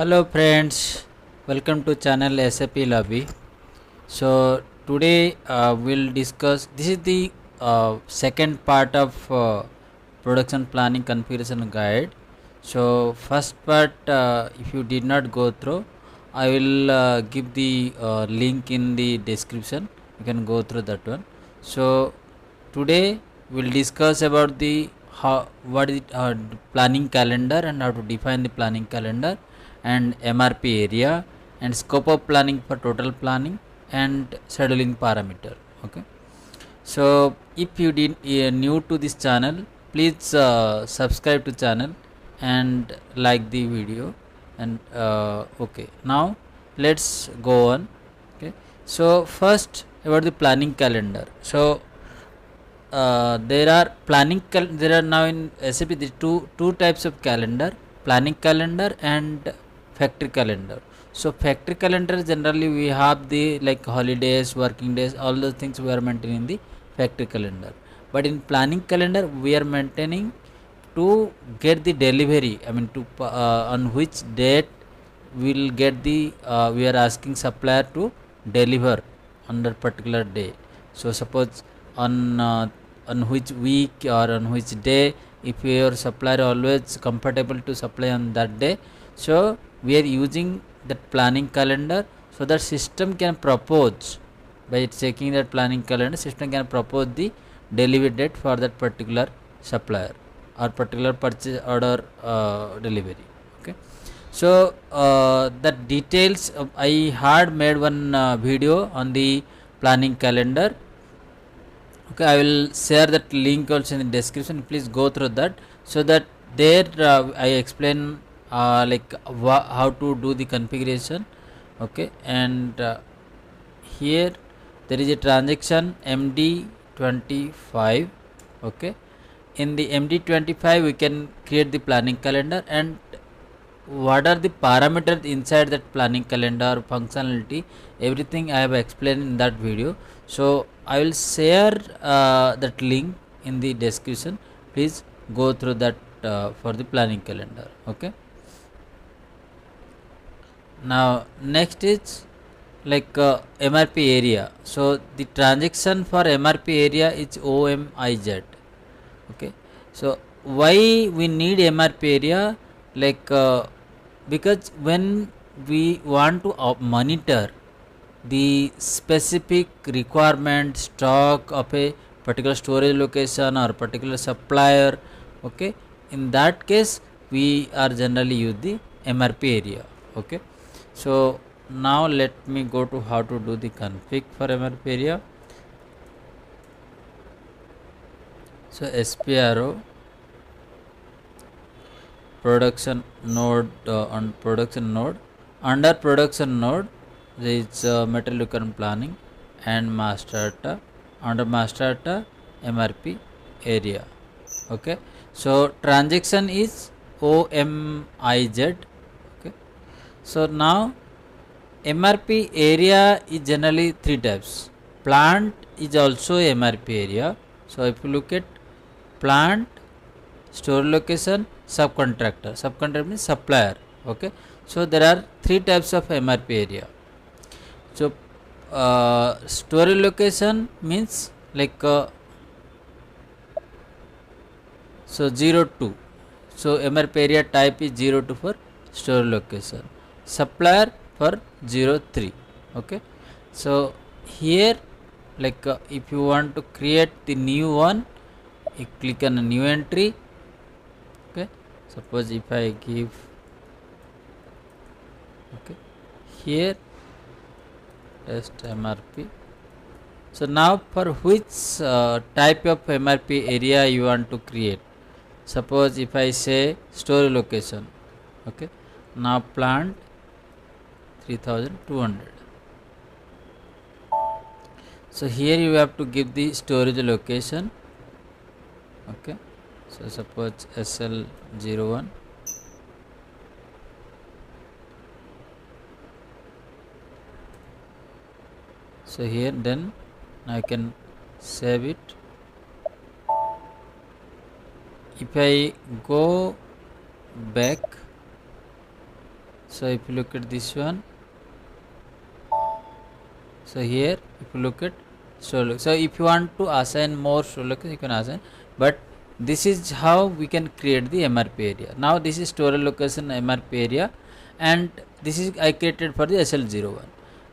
Hello friends, welcome to channel SAP Lobby. So today we'll discuss, this is the second part of production planning configuration guide. So first part, if you did not go through, I will give the link in the description. You can go through that one. So today we'll discuss about the what is planning calendar and how to define the planning calendar and MRP area and scope of planning for total planning and scheduling parameter. Okay, so if you did new to this channel, please subscribe to channel and like the video. And okay, now let's go on. Okay, so first about the planning calendar. So there are there are now in SAP the two types of calendar: planning calendar and factory calendar. So factory calendar, generally we have the like holidays, working days, all those things we are maintaining the factory calendar. But in planning calendar we are maintaining to get the delivery, I mean to on which date we will get the we are asking supplier to deliver on that particular day. So suppose on which week or on which day, if your supplier always comfortable to supply on that day, so we are using that planning calendar, so that system can propose, by checking that planning calendar, system can propose the delivery date for that particular supplier or particular purchase order delivery. Okay, so that details I had made one video on the planning calendar. Okay, I will share that link also in the description. Please go through that, so that there I explain like how to do the configuration. Okay, and here there is a transaction MD25. Okay, in the MD25 we can create the planning calendar, and what are the parameters inside that planning calendar functionality, everything I have explained in that video. So I will share that link in the description. Please go through that for the planning calendar. Okay, now next is like MRP area. So the transaction for MRP area is OMIZ. Okay, so why we need MRP area? Like because when we want to monitor the specific requirement stock of a particular storage location or particular supplier, okay, in that case we are generally use the MRP area. Okay, so now let me go to how to do the config for MRP area. So SPRO production node, on production node, under production node there is material requirement planning and master data, under master data MRP area. Okay, so transaction is OMIZ. Okay, so now MRP area is generally three types. Plant is also MRP area. So if you look at plant, store location, subcontractor means supplier. Okay, so there are three types of MRP area. So storage location means like so 02, so MRP area type is 02 for storage location, supplier for 03. Okay, so here like if you want to create the new one, you click on a new entry. Okay, suppose if I give, okay, here test MRP. So now for which type of MRP area you want to create? Suppose if I say storage location. Okay, now plant 3200. So here you have to give the storage location. Okay, so suppose SL01. So here then I can save it. If I go back, So if you look at this one, so here if you look at store, so if you want to assign more store location, you can assign, but this is how we can create the MRP area. Now this is store location MRP area, and this is I created for the SL01.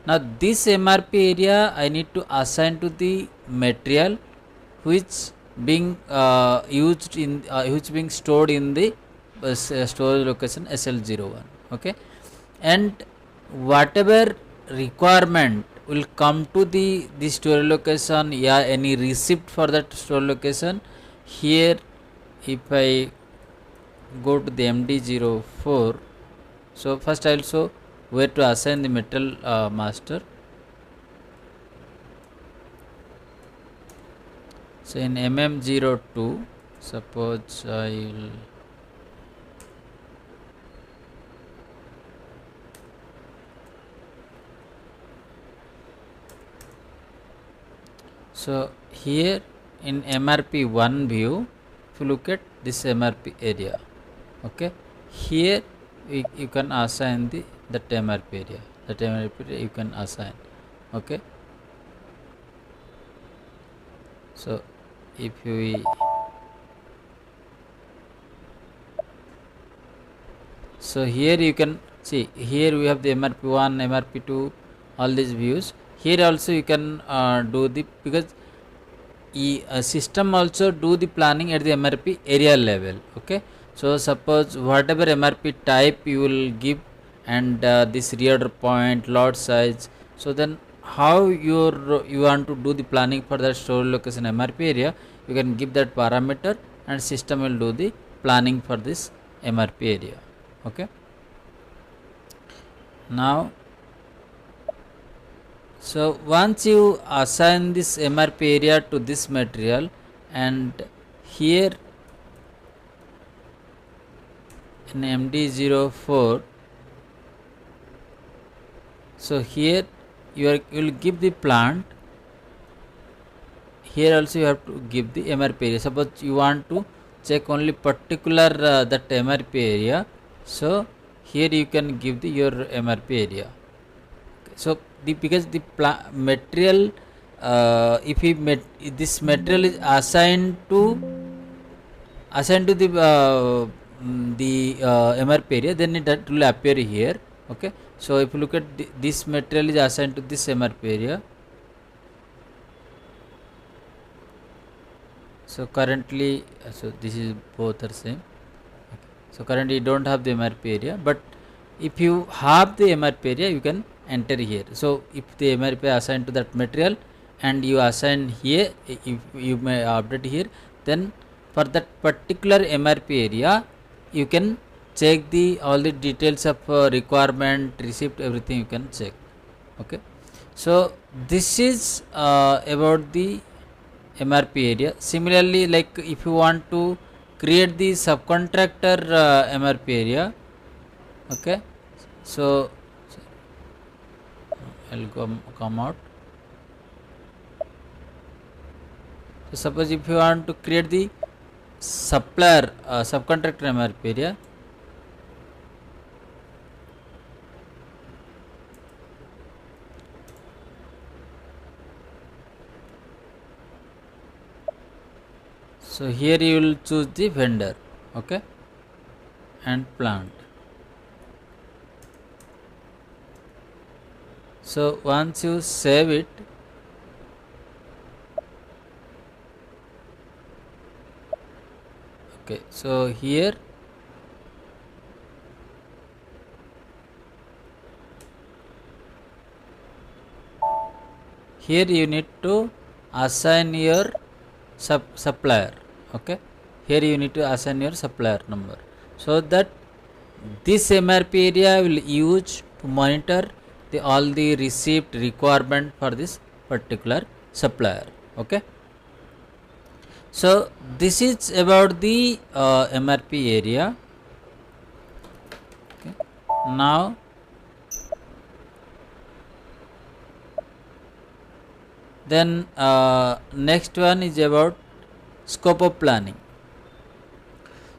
Now this MRP area I need to assign to the material which being used in which being stored in the storage location SL01. Okay, and whatever requirement will come to the storage location, yeah, any receipt for that storage location. Here if I go to the MD04, so first I will show where to assign the material master. So in MM02, suppose I will so here in MRP1 view, if you look at this MRP area, okay, here you can assign that MRP area, you can assign. Okay, so if we so here you can see, here we have the MRP1, MRP2, all these views. Here also you can do the, because system also do the planning at the MRP area level. Okay, so suppose whatever MRP type you will give, and this reorder point, lot size, so then how you want to do the planning for that store location MRP area, you can give that parameter and system will do the planning for this MRP area. Okay, now so once you assign this MRP area to this material, and here in MD04, so here you will give the plant, here also you have to give the MRP area. Suppose you want to check only particular that MRP area, so here you can give your MRP area. Okay, so because the material if this material is assigned to the MRP area, then that will appear here. Okay, so if you look at this material is assigned to this MRP area. So currently, so this is both are same. Okay. So currently you don't have the MRP area, but if you have the MRP area, you can enter here. So if the MRP assigned to that material and you assign here, if you may update here, then for that particular MRP area you can check all the details of requirement, receipt, everything you can check. Okay, so this is about the MRP area. Similarly, like if you want to create the subcontractor MRP area, okay, so I'll come out. So suppose if you want to create the supplier subcontractor MRP area, so here you will choose the vendor, okay, and plant. So once you save it, okay, so here you need to assign your supplier. Okay, here you need to assign your supplier number, so that this MRP area will use to monitor all the receipt requirement for this particular supplier. Okay, so this is about the MRP area. Okay, now then next one is about scope of planning.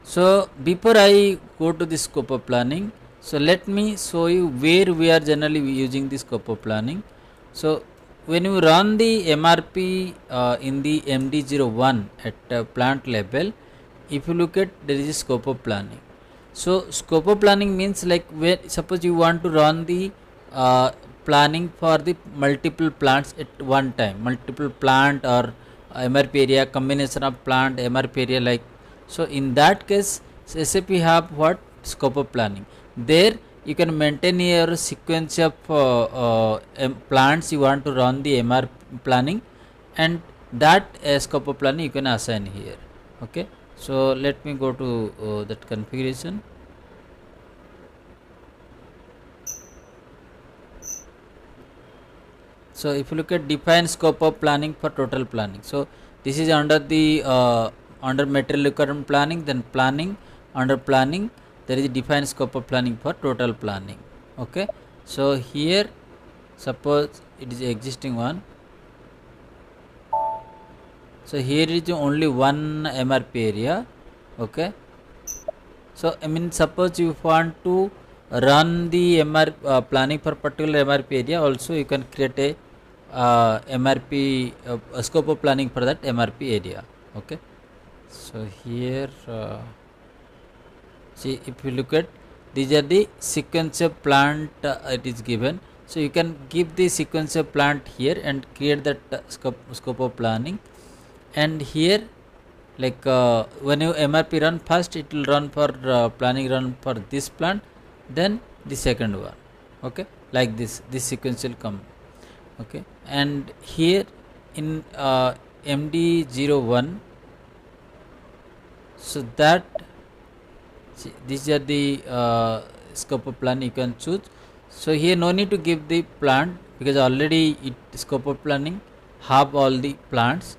So before I go to the scope of planning, So let me show you where we are generally using the scope of planning. So when you run the MRP in the MD01 at plant level, if you look at, there is a scope of planning. So scope of planning means like where suppose you want to run the planning for the multiple plants at one time, multiple plant or MRP area, combination of plant MRP area, like so. In that case, SAP have what scope of planning. There you can maintain your sequence of plants you want to run the MR planning, and that scope of planning you can assign here. Okay, so let me go to that configuration. So if you look at define scope of planning for total planning, so this is under the under material requirement planning, then planning, under planning there is a defined scope of planning for total planning. Okay, so here suppose it is existing one, so here is only one MRP area. Okay, so I mean suppose you want to run the planning for particular MRP area, also you can create a MRP scope of planning for that MRP area. Okay, so here see, if you look at, these are the sequence of plant it is given. So you can give the sequence of plant here and create that scope of planning. And here like when you MRP run first, it will run for planning run for this plant, then the second one. Okay, like this sequence will come. Okay, and here in MD01, so that see, these are the scope of plan you can choose. So here no need to give the plant, because already it scope of planning have all the plants.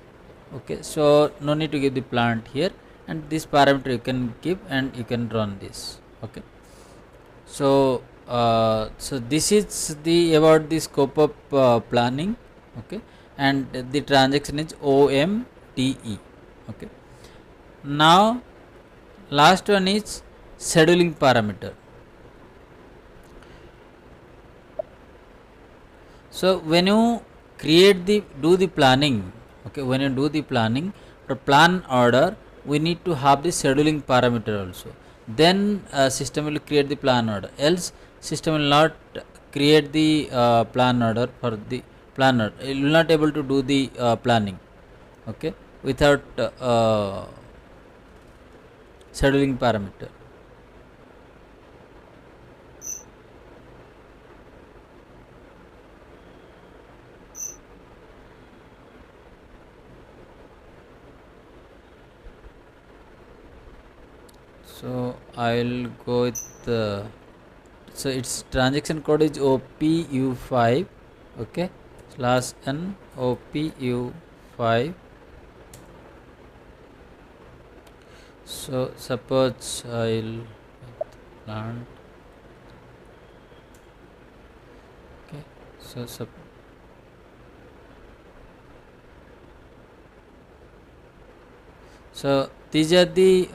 Okay, so no need to give the plant here, and this parameter you can give and you can run this. Okay, so so this is the about the scope of planning. Okay, and the transaction is OMTE. Okay, now last one is scheduling parameter. So when you do the planning, okay, when you do the planning for plan order, we need to have the scheduling parameter also. Then system will create the plan order, else system will not create the plan order for the planner. It will not able to do the planning, okay, without scheduling parameter. So I'll go with so its transaction code is OPU5, okay, /n OPU5. So suppose I'll plant, okay, so these are the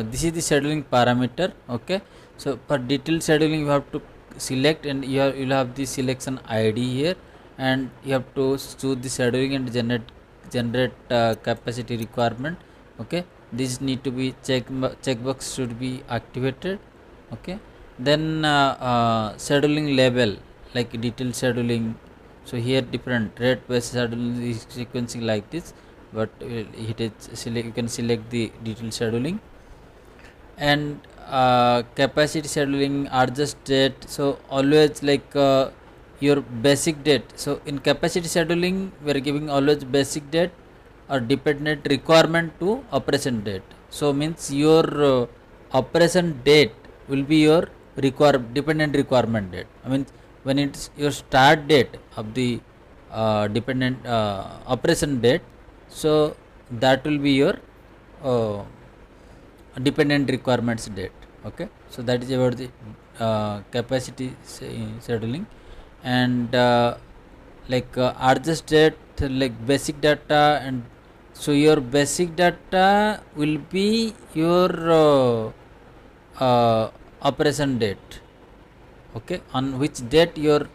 this is the scheduling parameter. Okay, so for detailed scheduling you have to select, and you'll have the selection ID here, and you have to choose the scheduling and generate capacity requirement. Okay, this need to be checkbox should be activated. Okay, then scheduling level, like detailed scheduling. So here different rate based scheduling is sequencing like this, but it is you can select the detailed scheduling. And capacity scheduling, adjust date. So always like your basic date. So in capacity scheduling we are giving always basic date or dependent requirement to operation date. So means your operation date will be your dependent requirement date. I mean when it's your start date of the dependent operation date, so that will be your dependent requirements date. Okay, so that is about the capacity scheduling. And like adjust date, like basic data. And so your basic data will be your operation date. Okay, on which date your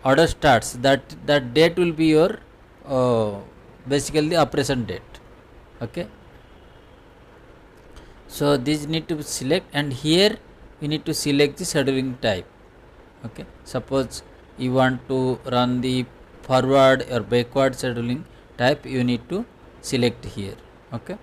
order starts, that date will be your basically the operation date. Okay, so this need to select, and here we need to select the scheduling type. Okay, suppose you want to run the forward or backward scheduling type, you need to select here. Okay,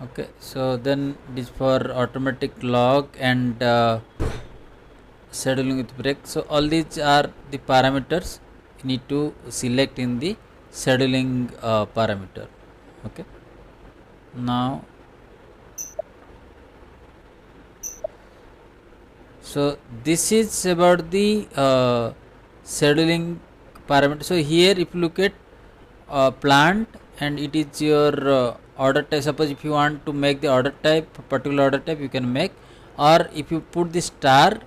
okay, so then this for automatic log and scheduling with break. So all these are the parameters you need to select in the scheduling parameter. Okay, now so this is about the scheduling parameter. So here if you look at plant, and it is your order type. Suppose if you want to make the order type, particular order type, you can make, or if you put the star,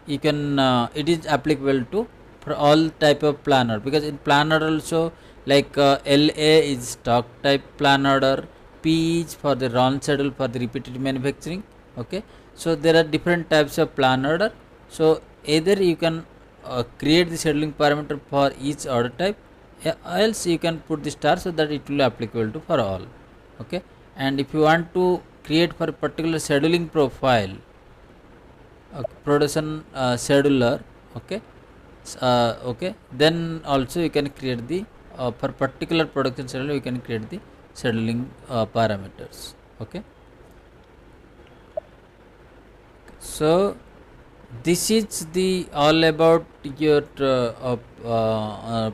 you can it is applicable to for all type of plan order, because in plan order also, like LA is stock type plan order, P is for the run schedule for the repeated manufacturing. Okay, so there are different types of plan order. So either you can create the scheduling parameter for each order type, else you can put the star, so that it will be applicable to for all. Okay, and if you want to create for a particular scheduling profile, production scheduler, okay, okay, then also you can create the for particular production schedule, you can create the scheduling parameters. Okay, so this is the all about your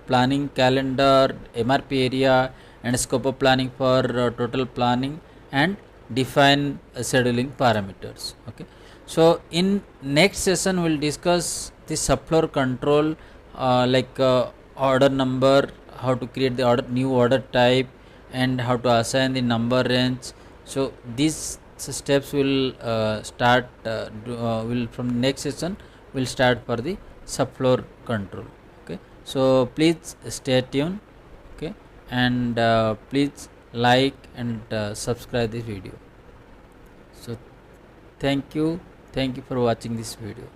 planning calendar, MRP area, and scope of planning for total planning, and define scheduling parameters. Okay, so in next session we'll discuss the subfloor control, like order number, how to create the order, new order type, and how to assign the number range. So these steps will start will from next session will start for the subfloor control. Okay, so please stay tuned. Okay, and please like and subscribe this video. So thank you for watching this video.